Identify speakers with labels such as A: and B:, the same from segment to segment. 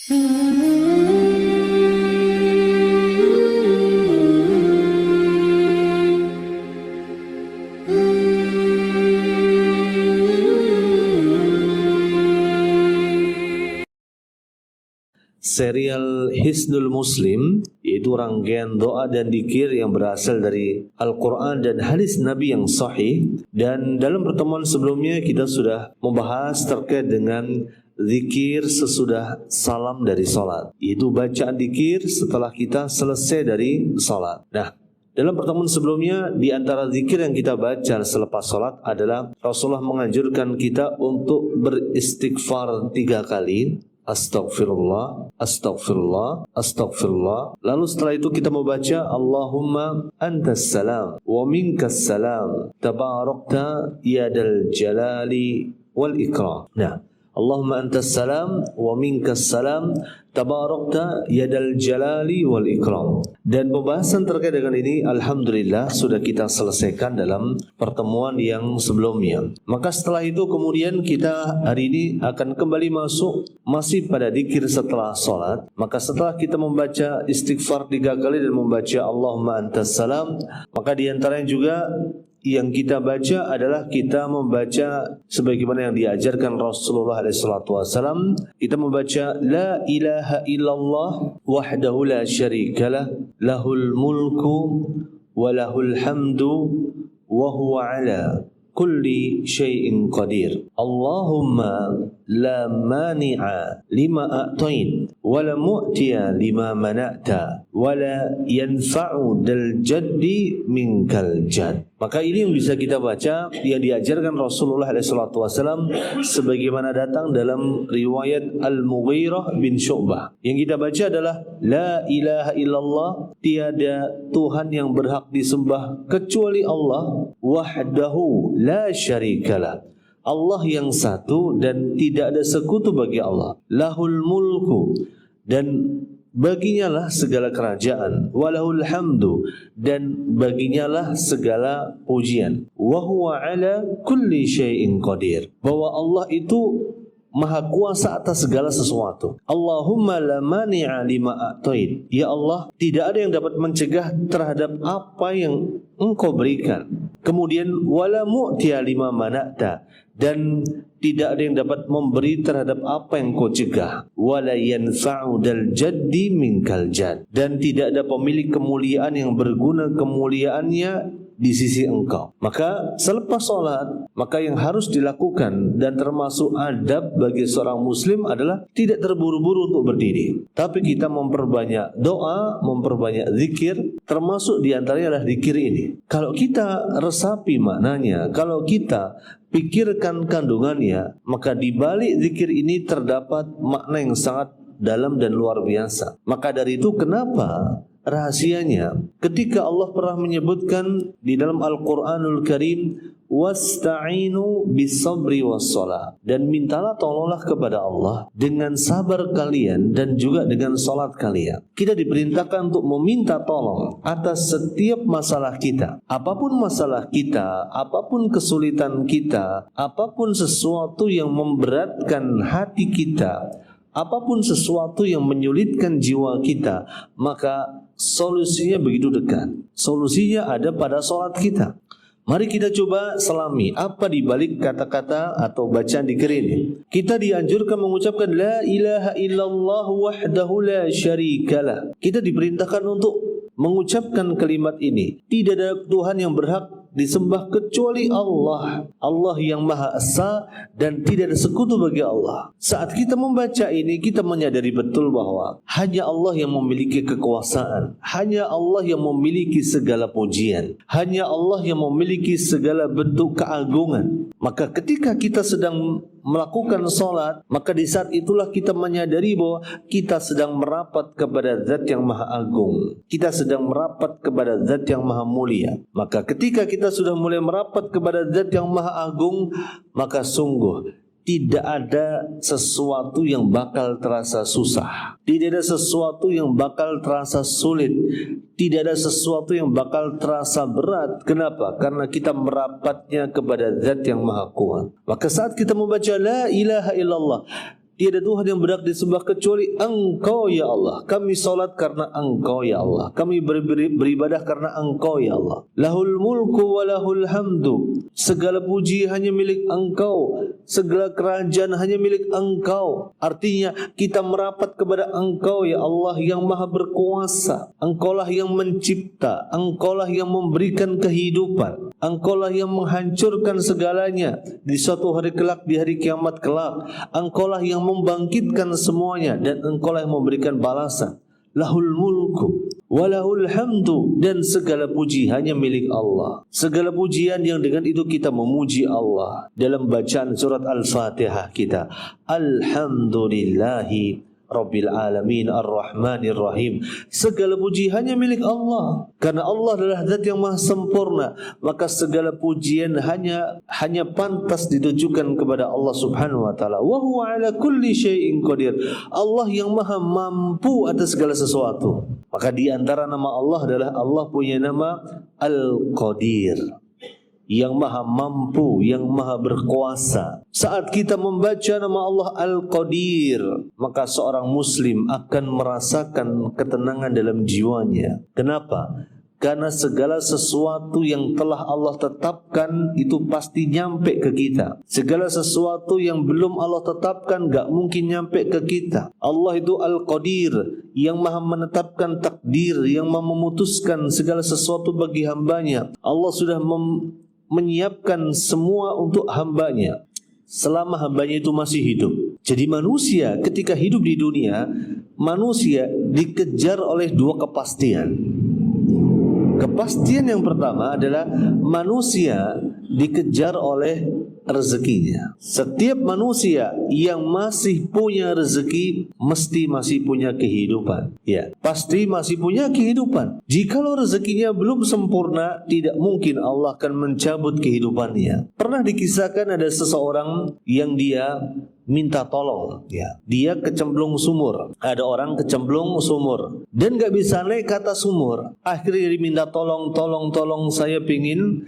A: Serial Hisnul Muslim, yaitu rangkaian doa dan dzikir yang berasal dari Al-Quran dan hadis Nabi yang sahih. Dan dalam pertemuan sebelumnya kita sudah membahas terkait dengan zikir sesudah salam dari salat, yaitu bacaan dzikir setelah kita selesai dari salat. Nah, dalam pertemuan sebelumnya, di antara zikir yang kita baca selepas salat adalah Rasulullah menganjurkan kita untuk beristighfar 3 kali. Astaghfirullah, astaghfirullah, astaghfirullah. Lalu setelah itu kita membaca Allahumma antas salam wa minkas salam tabarakta ya dal jalali wal ikram. Nah, Allahumma antas salam wa minkas salam tabarakta ya dal jalali wal ikram. Dan pembahasan terkait dengan ini alhamdulillah sudah kita selesaikan dalam pertemuan yang sebelumnya. Maka setelah itu kemudian kita hari ini akan kembali masuk masih pada dzikir setelah salat. Maka setelah kita membaca istighfar 3 kali dan membaca Allahumma antas salam, maka di antaranya juga yang kita baca adalah kita membaca sebagaimana yang diajarkan Rasulullah SAW. Kita membaca La ilaha illallah wahdahu la syarikalah lahul mulku wa lahul hamdu wa huwa ala kulli syai'in qadir. Allahumma la mani'a lima a'tain wa la mu'tiya lima mana'ta wa la yanfa'u dal jaddi minkal jad. Maka ini yang bisa kita baca yang diajarkan Rasulullah SAW sebagaimana datang dalam riwayat Al-Mughirah bin Syu'bah. Yang kita baca adalah La ilaha illallah, tiada Tuhan yang berhak disembah kecuali Allah, wahdahu la syarikalah, Allah yang satu dan tidak ada sekutu bagi Allah, lahul mulku, dan baginya lah segala kerajaan, walahul hamdu, dan baginya lah segala pujian, wa huwa ala kulli syai'in qadir, bahwa Allah itu maha kuasa atas segala sesuatu. Allahumma la mani'a lima a'tain, ya Allah, tidak ada yang dapat mencegah terhadap apa yang Engkau berikan. Kemudian wala mu'tiya lima mana'ta, dan tidak ada yang dapat memberi terhadap apa yang kau cegah. Wala yanfa'u dal jaddi minkal jad, dan tidak ada pemilik kemuliaan yang berguna kemuliaannya di sisi engkau. Maka selepas sholat, maka yang harus dilakukan dan termasuk adab bagi seorang muslim adalah tidak terburu-buru untuk berdiri, tapi kita memperbanyak doa, memperbanyak zikir, termasuk diantaranya adalah zikir ini. Kalau kita resapi maknanya, kalau kita pikirkan kandungannya, maka di balik zikir ini terdapat makna yang sangat dalam dan luar biasa. Maka dari itu kenapa rahasianya ketika Allah pernah menyebutkan di dalam Al-Quranul Karim wasta'inu bisabri wassalah, dan mintalah tolonglah kepada Allah dengan sabar kalian dan juga dengan salat kalian. Kita diperintahkan untuk meminta tolong atas setiap masalah kita. Apapun masalah kita, apapun kesulitan kita, apapun sesuatu yang memberatkan hati kita, apapun sesuatu yang menyulitkan jiwa kita, maka solusinya begitu dekat. Solusinya ada pada salat kita. Mari kita coba selami apa di balik kata-kata atau bacaan dzikir ini. Kita dianjurkan mengucapkan La ilaha illallah wahdahu la syarikalah. Kita diperintahkan untuk mengucapkan kalimat ini. Tidak ada Tuhan yang berhak disembah kecuali Allah, Allah yang Maha Esa dan tidak ada sekutu bagi Allah. Saat kita membaca ini, kita menyadari betul bahwa hanya Allah yang memiliki kekuasaan, hanya Allah yang memiliki segala pujian, hanya Allah yang memiliki segala bentuk keagungan. Maka ketika kita sedang melakukan salat, maka di saat itulah kita menyadari bahwa kita sedang merapat kepada Zat yang Maha Agung, kita sedang merapat kepada Zat yang Maha Mulia. Maka ketika kita sudah mulai merapat kepada Zat yang Maha Agung, maka sungguh tidak ada sesuatu yang bakal terasa susah, tidak ada sesuatu yang bakal terasa sulit, tidak ada sesuatu yang bakal terasa berat. Kenapa? Karena kita merapatnya kepada Zat yang Maha Kuat. Maka saat kita membaca La ilaha illallah, Tiada Tuhan yang berhak disembah kecuali Engkau ya Allah. Kami salat karena Engkau ya Allah. Kami beribadah karena Engkau ya Allah. Lahul mulku wa lahul hamdu. Segala puji hanya milik Engkau. Segala kerajaan hanya milik Engkau. Artinya kita merapat kepada Engkau ya Allah yang maha berkuasa. Engkaulah yang mencipta. Engkaulah yang memberikan kehidupan. Engkaulah yang menghancurkan segalanya di suatu hari kelak, di hari kiamat kelak. Engkaulah yang membangkitkan semuanya dan Engkaulah yang memberikan balasan. Lahul mulku walahul hamdu, dan segala puji hanya milik Allah. Segala pujian yang dengan itu kita memuji Allah dalam bacaan surat Al-Fatihah kita. Alhamdulillahi Rabbil Alamin Ar-Rahmanir Rahim. Segala puji hanya milik Allah. Karena Allah adalah zat yang maha sempurna, maka segala pujian hanya pantas ditujukan kepada Allah Subhanahu wa taala. Wa huwa ala kulli syai'in qadir. Allah yang maha mampu atas segala sesuatu. Maka di antara nama Allah adalah Allah punya nama Al-Qadir, yang maha mampu, yang maha berkuasa. Saat kita membaca nama Allah Al-Qadir, maka seorang muslim akan merasakan ketenangan dalam jiwanya. Kenapa? Karena segala sesuatu yang telah Allah tetapkan itu pasti nyampe ke kita. Segala sesuatu yang belum Allah tetapkan gak mungkin nyampe ke kita. Allah itu Al-Qadir, yang maha menetapkan takdir, yang maha memutuskan segala sesuatu bagi hambanya. Allah sudah menyiapkan semua untuk hambanya selama hambanya itu masih hidup. Jadi manusia ketika hidup di dunia, manusia dikejar oleh dua kepastian. Kepastian yang pertama adalah manusia dikejar oleh rezekinya. Setiap manusia yang masih punya rezeki mesti masih punya kehidupan. Ya, pasti masih punya kehidupan. Jikalau rezekinya belum sempurna, tidak mungkin Allah akan mencabut kehidupannya. Pernah dikisahkan ada seseorang yang dia minta tolong, ya. Dia kecemplung sumur. Ada orang kecemplung sumur dan gak bisa naik ke atas sumur. Akhirnya dia minta tolong, saya pingin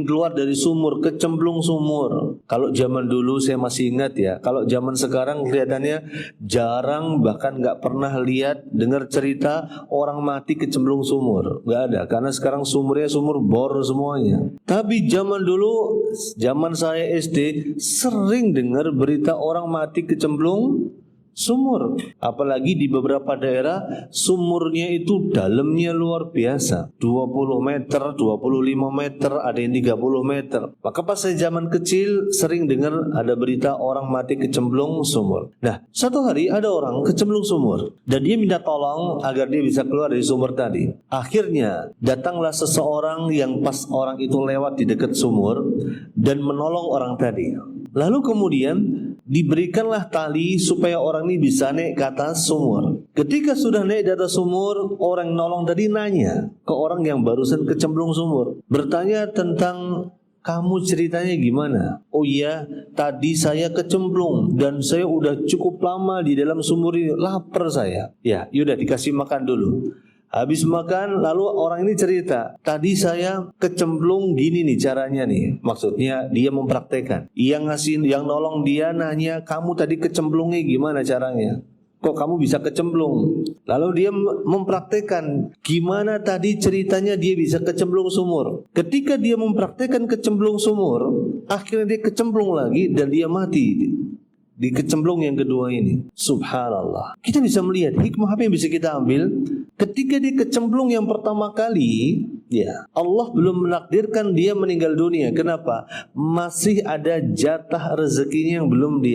A: keluar dari sumur, kecemplung sumur. Kalau zaman dulu saya masih ingat ya. Kalau zaman sekarang kelihatannya jarang, bahkan gak pernah lihat dengar cerita orang mati kecemplung sumur. Gak ada, karena sekarang sumurnya sumur bor semuanya. Tapi zaman dulu, zaman saya SD, sering dengar berita orang mati kecemplung sumur. Apalagi di beberapa daerah sumurnya itu dalamnya luar biasa, 20 meter, 25 meter, ada yang 30 meter. Maka pas saya zaman kecil sering dengar ada berita orang mati kecemplung sumur. Nah, suatu hari ada orang kecemplung sumur dan dia minta tolong agar dia bisa keluar dari sumur tadi. Akhirnya datanglah seseorang yang pas orang itu lewat di dekat sumur dan menolong orang tadi. Lalu kemudian diberikanlah tali supaya orang ini bisa naik ke atas sumur. Ketika sudah naik di atas sumur, orang nolong tadi nanya ke orang yang barusan kecemplung sumur, bertanya tentang kamu ceritanya gimana? Oh iya, tadi saya kecemplung dan saya udah cukup lama di dalam sumur ini, lapar saya. Ya, yaudah dikasih makan dulu. Habis makan, lalu orang ini cerita, tadi saya kecemplung gini nih caranya nih. Maksudnya dia mempraktekkan. Yang nolong dia nanya, kamu tadi kecemplungnya gimana caranya? Kok kamu bisa kecemplung? Lalu dia mempraktekkan gimana tadi ceritanya dia bisa kecemplung sumur. Ketika dia mempraktekkan kecemplung sumur, akhirnya dia kecemplung lagi dan dia mati di kecemplung yang kedua ini. Subhanallah. Kita bisa melihat hikmah apa yang bisa kita ambil. Ketika dia kecemplung yang pertama kali, ya, Allah belum menakdirkan dia meninggal dunia. Kenapa? Masih ada jatah rezekinya yang belum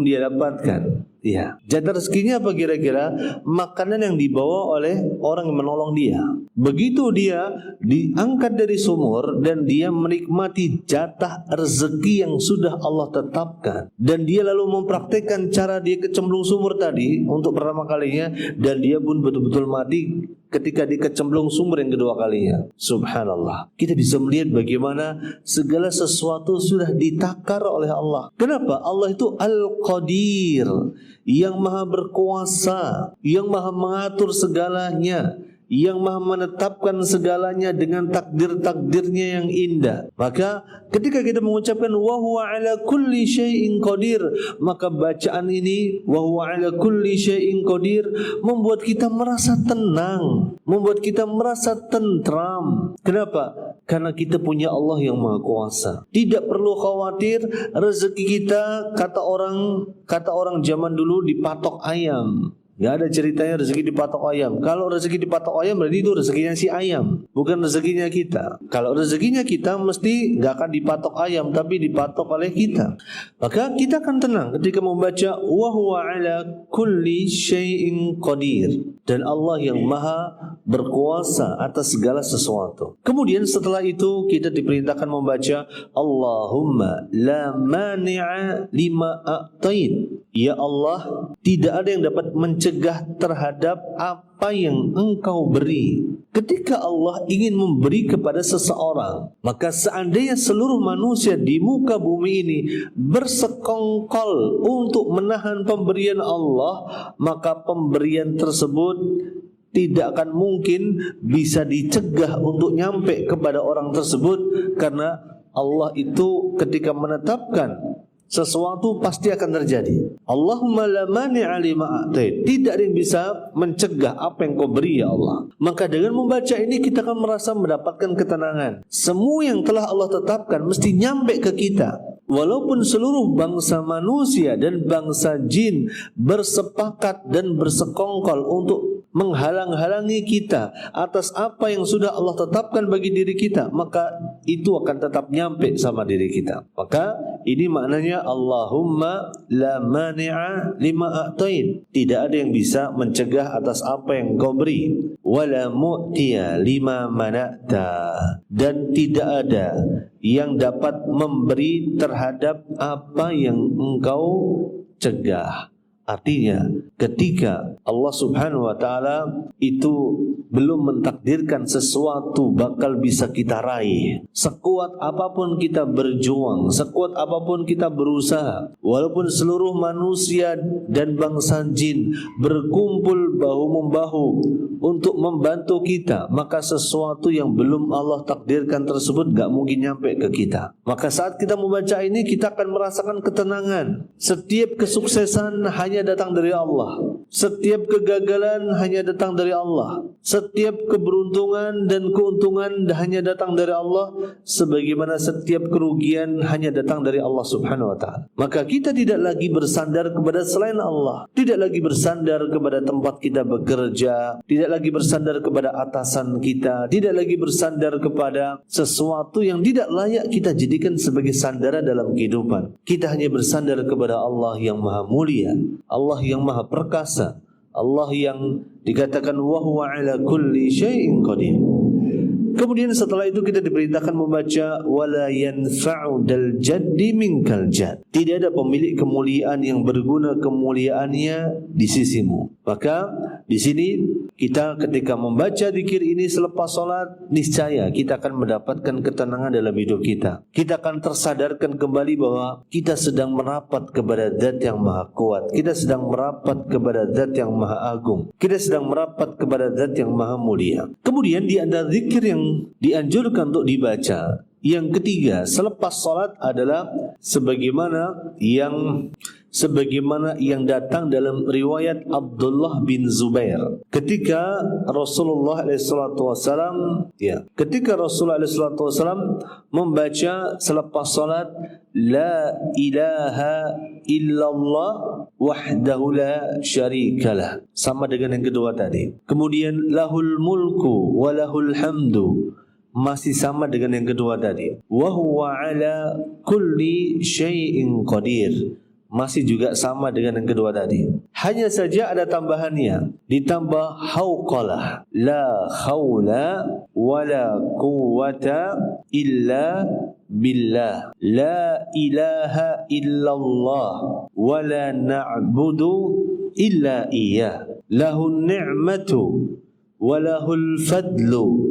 A: dia dapatkan. Ya, jatah rezekinya apa kira-kira? Makanan yang dibawa oleh orang yang menolong dia. Begitu dia diangkat dari sumur dan dia menikmati jatah rezeki yang sudah Allah tetapkan, dan dia lalu mempraktekkan cara dia kecemplung sumur tadi untuk pertama kalinya, dan dia pun betul-betul mati ketika dikecemplung sumur yang kedua kalinya. Subhanallah. Kita bisa melihat bagaimana segala sesuatu sudah ditakar oleh Allah. Kenapa? Allah itu Al-Qadir, yang maha berkuasa, yang maha mengatur segalanya, yang maha menetapkan segalanya dengan takdir-takdirnya yang indah. Maka ketika kita mengucapkan wa huwa ala kulli syai'in qadir, maka bacaan ini wa huwa ala kulli syai'in qadir membuat kita merasa tenang, membuat kita merasa tentram. Kenapa? Karena kita punya Allah yang maha kuasa. Tidak perlu khawatir rezeki kita, kata orang zaman dulu, dipatok ayam. Gak ada ceritanya rezeki dipatok ayam. Kalau rezeki dipatok ayam berarti itu rezekinya si ayam, bukan rezekinya kita. Kalau rezekinya kita mesti gak akan dipatok ayam, tapi dipatok oleh kita. Maka kita akan tenang ketika membaca wa huwa ala kulli syai'in qadir, dan Allah yang maha berkuasa atas segala sesuatu. Kemudian setelah itu kita diperintahkan membaca Allahumma la mani'a lima a'tait. Ya Allah, tidak ada yang dapat mencegah terhadap apa yang Engkau beri. Ketika Allah ingin memberi kepada seseorang, maka seandainya seluruh manusia di muka bumi ini bersekongkol untuk menahan pemberian Allah, maka pemberian tersebut tidak akan mungkin bisa dicegah untuk nyampe kepada orang tersebut, karena Allah itu ketika menetapkan sesuatu pasti akan terjadi. Allahumma la mani'a lima a'tait. Tidak ada yang bisa mencegah apa yang Kau beri ya Allah. Maka dengan membaca ini kita akan merasa mendapatkan ketenangan. Semua yang telah Allah tetapkan mesti nyampe ke kita. Walaupun seluruh bangsa manusia dan bangsa jin bersepakat dan bersekongkol untuk menghalang-halangi kita atas apa yang sudah Allah tetapkan bagi diri kita, maka itu akan tetap nyampe sama diri kita. Maka ini maknanya Allahumma la mani'a lima a'tain. Tidak ada yang bisa mencegah atas apa yang Kau beri. Wala mu'tiya lima mana'ta. Dan tidak ada yang dapat memberi terhadap apa yang Engkau cegah. Artinya ketika Allah subhanahu wa ta'ala itu belum mentakdirkan sesuatu bakal bisa kita raih, sekuat apapun kita berjuang, sekuat apapun kita berusaha, walaupun seluruh manusia dan bangsa jin berkumpul bahu-membahu untuk membantu kita, maka sesuatu yang belum Allah takdirkan tersebut gak mungkin nyampe ke kita. Maka saat kita membaca ini, kita akan merasakan ketenangan. Setiap kesuksesan hanya datang dari Allah. Setiap kegagalan hanya datang dari Allah. Setiap keberuntungan dan keuntungan hanya datang dari Allah, sebagaimana setiap kerugian hanya datang dari Allah subhanahu wa ta'ala. Maka kita tidak lagi bersandar kepada selain Allah, tidak lagi bersandar kepada tempat kita bekerja, tidak lagi bersandar kepada atasan kita, tidak lagi bersandar kepada sesuatu yang tidak layak kita jadikan sebagai sandaran dalam kehidupan. Kita hanya bersandar kepada Allah yang maha mulia, Allah yang maha perkasa, Allah yang dikatakan wa huwa ala kulli syai'in qadir. Kemudian setelah itu kita diperintahkan membaca wala yanfa'u dal jaddi minkal jadd. Tidak ada pemilik kemuliaan yang berguna kemuliaannya di sisimu. Maka di sini kita ketika membaca zikir ini selepas salat, niscaya kita akan mendapatkan ketenangan dalam hidup kita. Kita akan tersadarkan kembali bahwa kita sedang merapat kepada Zat yang maha kuat. Kita sedang merapat kepada Zat yang maha agung. Kita sedang merapat kepada Zat yang maha mulia. Kemudian di antara zikir yang dianjurkan untuk dibaca yang ketiga selepas salat adalah sebagaimana yang datang dalam riwayat Abdullah bin Zubair ketika Rasulullah SAW membaca selepas salat la ilaha illallah wahdahu la syarikalah, sama dengan yang kedua tadi. Kemudian lahul mulku wa lahul hamdu, masih sama dengan yang kedua tadi. Wa huwa ala kulli syai'in qadir, masih juga sama dengan yang kedua tadi. Hanya saja ada tambahannya, ditambah hauqalah, la haula wala quwwata illa billah, la ilaha illallah wala na'budu illa iyyah, lahun ni'matu walahul fadlu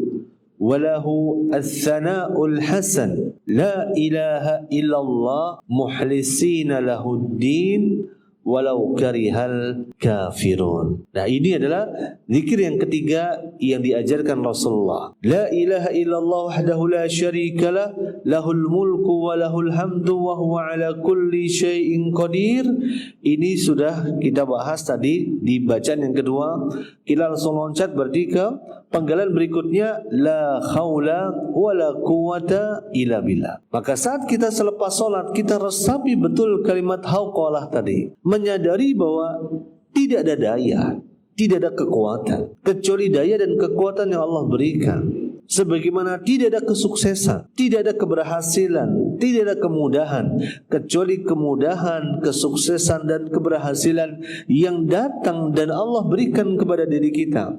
A: walahu as-sana'ul hasan, la ilaha illallah muhlisina lahuddin walau karihal kafirun. Nah, ini adalah zikir yang ketiga yang diajarkan Rasulullah. La ilaha illallah wahdahu la syarikalah, lahul mulku wa lahul hamdu wa huwa ala kulli syai'in qadir. Ini sudah kita bahas tadi di bacaan yang kedua. Kita langsung loncat berarti ke penggalan berikutnya, la haula wa la quwata illa billah. Maka saat kita selepas solat, kita resapi betul kalimat hauqalah tadi, menyadari bahwa tidak ada daya, tidak ada kekuatan kecuali daya dan kekuatan yang Allah berikan. Sebagaimana tidak ada kesuksesan, tidak ada keberhasilan, tidak ada kemudahan kecuali kemudahan, kesuksesan dan keberhasilan yang datang dan Allah berikan kepada diri kita.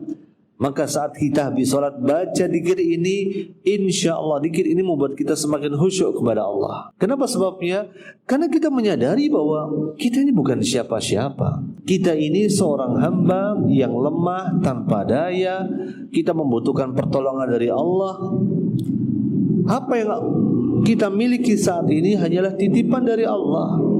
A: Maka saat kita habis sholat baca zikir ini, insya Allah zikir ini membuat kita semakin khusyuk kepada Allah. Kenapa sebabnya? Karena kita menyadari bahwa kita ini bukan siapa-siapa. Kita ini seorang hamba yang lemah, tanpa daya. Kita membutuhkan pertolongan dari Allah. Apa yang kita miliki saat ini hanyalah titipan dari Allah.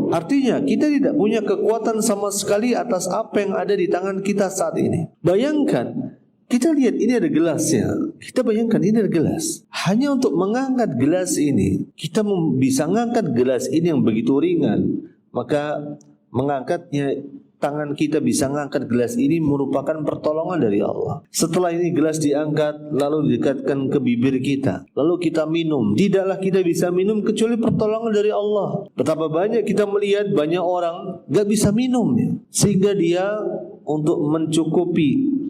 A: Artinya kita tidak punya kekuatan sama sekali atas apa yang ada di tangan kita saat ini. Bayangkan, kita lihat ini ada gelasnya. Kita bayangkan ini ada gelas. Hanya untuk mengangkat gelas ini, kita bisa mengangkat gelas ini yang begitu ringan. Maka mengangkatnya, tangan kita bisa mengangkat gelas ini merupakan pertolongan dari Allah. Setelah ini gelas diangkat, lalu didekatkan ke bibir kita, lalu kita minum. Tidaklah kita bisa minum kecuali pertolongan dari Allah. Betapa banyak kita melihat banyak orang gak bisa minum ya, sehingga dia untuk mencukupi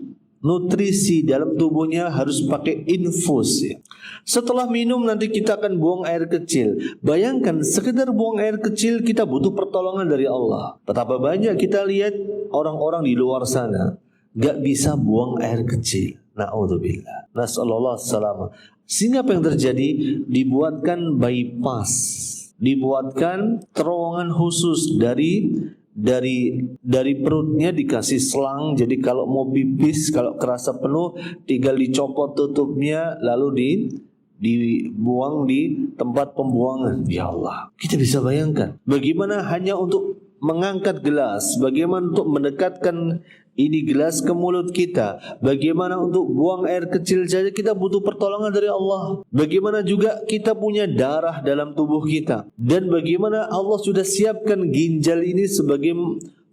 A: nutrisi dalam tubuhnya harus pakai infus ya. Setelah minum nanti kita akan buang air kecil. Bayangkan sekedar buang air kecil kita butuh pertolongan dari Allah. Betapa banyak kita lihat orang-orang di luar sana gak bisa buang air kecil. Na'udzubillah. Nas'alullah salamah. Sehingga apa yang terjadi? Dibuatkan bypass, dibuatkan terowongan khusus dari perutnya dikasih selang. Jadi kalau mau pipis, kalau kerasa penuh, tinggal dicopot tutupnya lalu dibuang di tempat pembuangan. Ya Allah, kita bisa bayangkan bagaimana hanya untuk mengangkat gelas, bagaimana untuk mendekatkan ini gelas ke mulut kita, bagaimana untuk buang air kecil saja kita butuh pertolongan dari Allah. Bagaimana juga kita punya darah dalam tubuh kita, dan bagaimana Allah sudah siapkan ginjal ini sebagai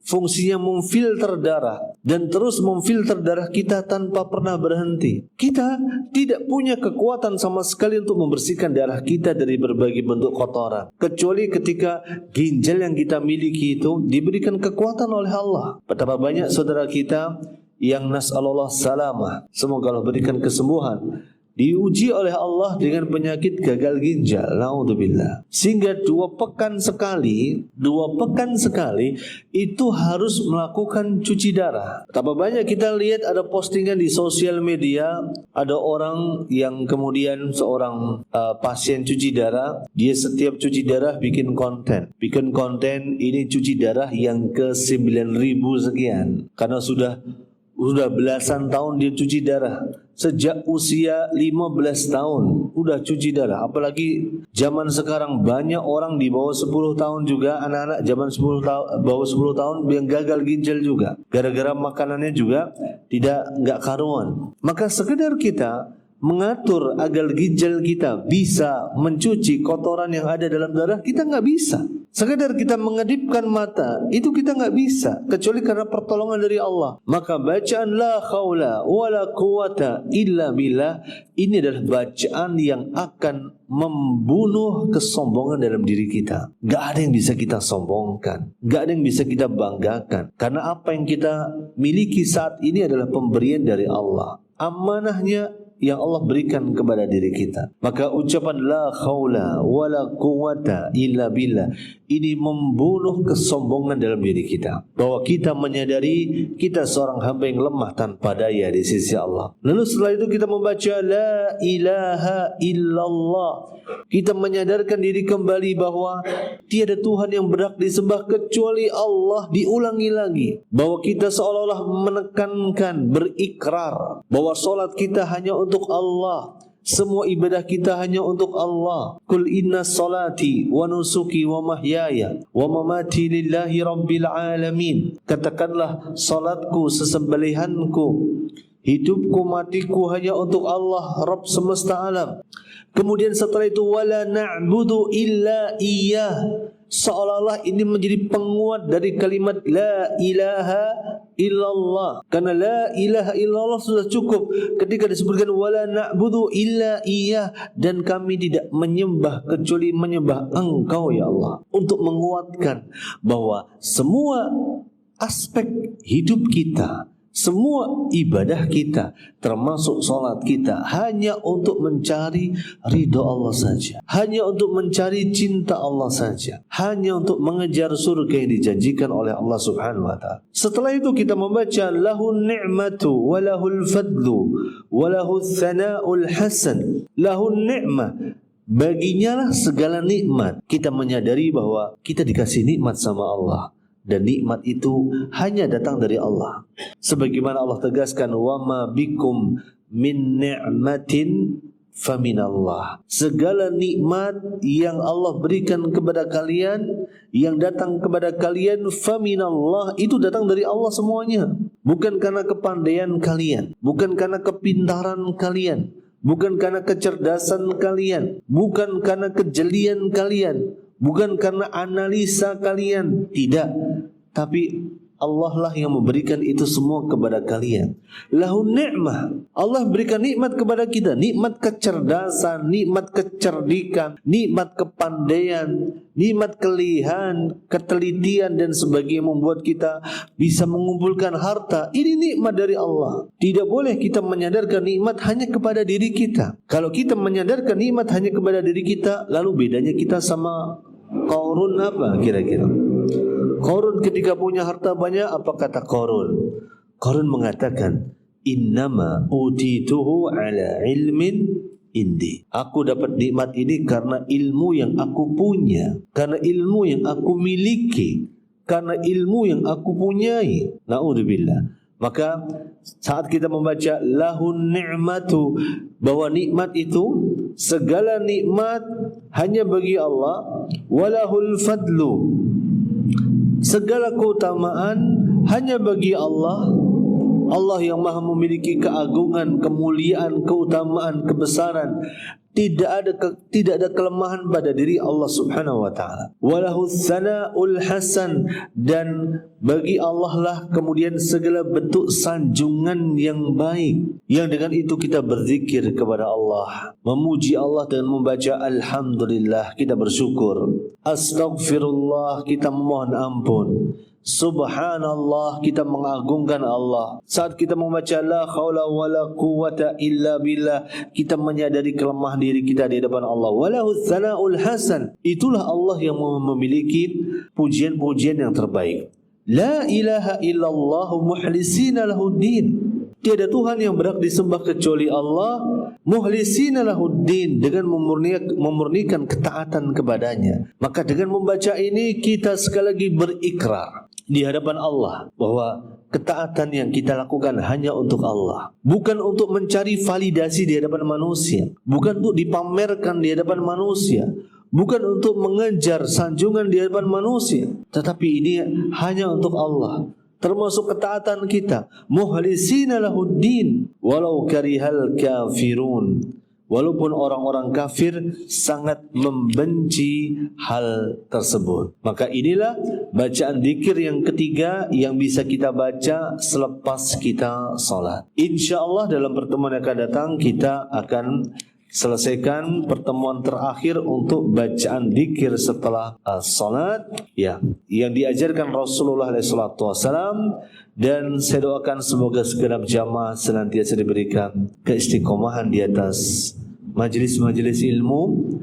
A: fungsinya memfilter darah dan terus memfilter darah kita tanpa pernah berhenti. Kita tidak punya kekuatan sama sekali untuk membersihkan darah kita dari berbagai bentuk kotoran, kecuali ketika ginjal yang kita miliki itu diberikan kekuatan oleh Allah. Betapa banyak saudara kita yang nas'alullah salamah, semoga Allah berikan kesembuhan, diuji oleh Allah dengan penyakit gagal ginjal, naudzubillah. Sehingga 2 pekan sekali itu harus melakukan cuci darah. Betapa banyak kita lihat ada postingan di sosial media, ada orang yang kemudian seorang pasien cuci darah, dia setiap cuci darah bikin konten ini cuci darah yang ke 9.000 sekian, karena sudah belasan tahun dia cuci darah. Sejak usia 15 tahun udah cuci darah. Apalagi zaman sekarang banyak orang di bawah 10 tahun juga, anak-anak zaman 10 tahun, bawah 10 tahun yang gagal ginjal juga, gara-gara makanannya juga enggak karuan. Maka sekedar kita mengatur agar ginjal kita bisa mencuci kotoran yang ada dalam darah, kita nggak bisa. Sekedar kita mengedipkan mata, itu kita nggak bisa, kecuali karena pertolongan dari Allah. Maka bacaan la haula wa la quwata illa billah ini adalah bacaan yang akan membunuh kesombongan dalam diri kita. Gak ada yang bisa kita sombongkan, gak ada yang bisa kita banggakan, karena apa yang kita miliki saat ini adalah pemberian dari Allah, amanahnya yang Allah berikan kepada diri kita. Maka ucapan la haula wa la quwata illa billah ini membunuh kesombongan dalam diri kita, bahwa kita menyadari kita seorang hamba yang lemah tanpa daya di sisi Allah. Lalu setelah itu kita membaca la ilaha illallah, kita menyadarkan diri kembali bahwa tiada Tuhan yang berhak disembah kecuali Allah. Diulangi lagi bahwa kita seolah-olah menekankan, berikrar bahwa solat kita hanya untuk Allah, Semua ibadah kita hanya untuk Allah. Qul inna salati wa nusuki wa mahyaya wa mamati lillahi rabbil alamin. Katakanlah, salatku, sesembelihanku, hidupku, matiku hanya untuk Allah, Rabb semesta alam. Kemudian setelah itu wala na'budu illa iyyah. Seolah-olah ini menjadi penguat dari kalimat la ilaha illallah. Karena la ilaha illallah sudah cukup ketika disebutkan wala na'budu illa iyyah, dan kami tidak menyembah kecuali menyembah Engkau ya Allah. Untuk menguatkan bahwa semua aspek hidup kita, semua ibadah kita, termasuk solat kita, hanya untuk mencari ridha Allah saja, hanya untuk mencari cinta Allah saja, hanya untuk mengejar surga yang dijanjikan oleh Allah Subhanahu wa ta'ala. Setelah itu kita membaca lahun ni'matu wa lahul fadlu wa lahul thana'ul hasan. Lahun ni'mah, baginya lah segala nikmat. Kita menyadari bahwa kita dikasih nikmat sama Allah, dan nikmat itu hanya datang dari Allah. Sebagaimana Allah tegaskan, wa ma bikum min ni'matin faminallah. Segala nikmat yang Allah berikan kepada kalian, yang datang kepada kalian, faminallah, itu datang dari Allah semuanya. Bukan karena kepandaian kalian, bukan karena kepintaran kalian, bukan karena kecerdasan kalian, bukan karena kejelian kalian, bukan karena analisa kalian, tidak. Tapi Allah lah yang memberikan itu semua kepada kalian. Lahun ni'mah, Allah berikan nikmat kepada kita, nikmat kecerdasan, nikmat kecerdikan, nikmat kepandaian, nikmat kelihan, ketelitian dan sebagainya, membuat kita bisa mengumpulkan harta. Ini nikmat dari Allah. Tidak boleh kita menyandarkan nikmat hanya kepada diri kita. Kalau kita menyandarkan nikmat hanya kepada diri kita, lalu bedanya kita sama Qarun apa kira-kira? Qarun ketika punya harta banyak, apa kata Qarun? Qarun mengatakan, innama utituhu ala ilmin indi. Aku dapat nikmat ini karena ilmu yang aku punya, karena ilmu yang aku miliki, karena ilmu yang aku punyai. Na'udzubillah. Maka saat kita membaca lahun ni'matu, bahwa nikmat itu, segala nikmat hanya bagi Allah, walahul fadlu, segala keutamaan hanya bagi Allah. Allah yang maha memiliki keagungan, kemuliaan, keutamaan, kebesaran. Tidak ada kelemahan pada diri Allah Subhanahu wa ta'ala. Walahu tsana'ul hasan, dan bagi Allah lah kemudian segala bentuk sanjungan yang baik, yang dengan itu kita berzikir kepada Allah, memuji Allah dengan membaca alhamdulillah, kita bersyukur, astaghfirullah, kita memohon ampun, subhanallah, kita mengagungkan Allah. Saat kita membaca la haula wala quwata illa billah, kita menyadari kelemahan diri kita di hadapan Allah. Walahu tsana'ul hasan, itulah Allah yang memiliki pujian-pujian yang terbaik. La ilaha illallah muhlisina lahuddin, tiada Tuhan yang berhak disembah kecuali Allah, muhlisina lahuddin, dengan memurnikan ketaatan kepadanya. Maka dengan membaca ini kita sekali lagi berikrar di hadapan Allah bahwa ketaatan yang kita lakukan hanya untuk Allah, bukan untuk mencari validasi di hadapan manusia, bukan untuk dipamerkan di hadapan manusia, bukan untuk mengejar sanjungan di hadapan manusia, tetapi ini hanya untuk Allah. Termasuk ketaatan kita, muhlisina lahuddin walau karihal kafirun, walaupun orang-orang kafir sangat membenci hal tersebut. Maka inilah bacaan zikir yang ketiga yang bisa kita baca selepas kita salat. InsyaAllah dalam pertemuan yang akan datang kita akan selesaikan pertemuan terakhir untuk bacaan zikir setelah salat, ya, yang diajarkan Rasulullah SAW. Dan saya doakan semoga segenap jamaah senantiasa diberikan keistiqomahan di atas majlis-majlis ilmu.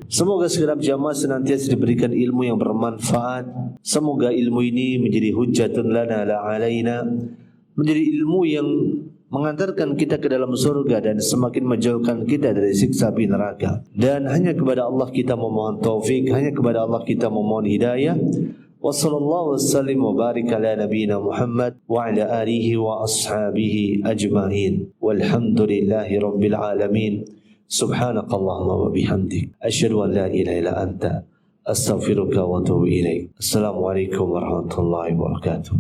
A: Semoga segenap jamaah senantiasa diberikan ilmu yang bermanfaat. Semoga ilmu ini menjadi hujjatun lana la alaina, menjadi ilmu yang mengantarkan kita ke dalam surga dan semakin menjauhkan kita dari siksa api neraka. Dan hanya kepada Allah kita memohon taufik, hanya kepada Allah kita memohon hidayah. Wa sallallahu wasallim wa barik ala nabiyyina Muhammad wa ala alihi wa ashabihi ajma'in. Walhamdulillahi rabbil alamin. Subhanakallahumma wa bihamdik asyhadu an la ilaha illa anta astaghfiruka wa atubu ilaik. Assalamualaikum warahmatullahi wabarakatuh.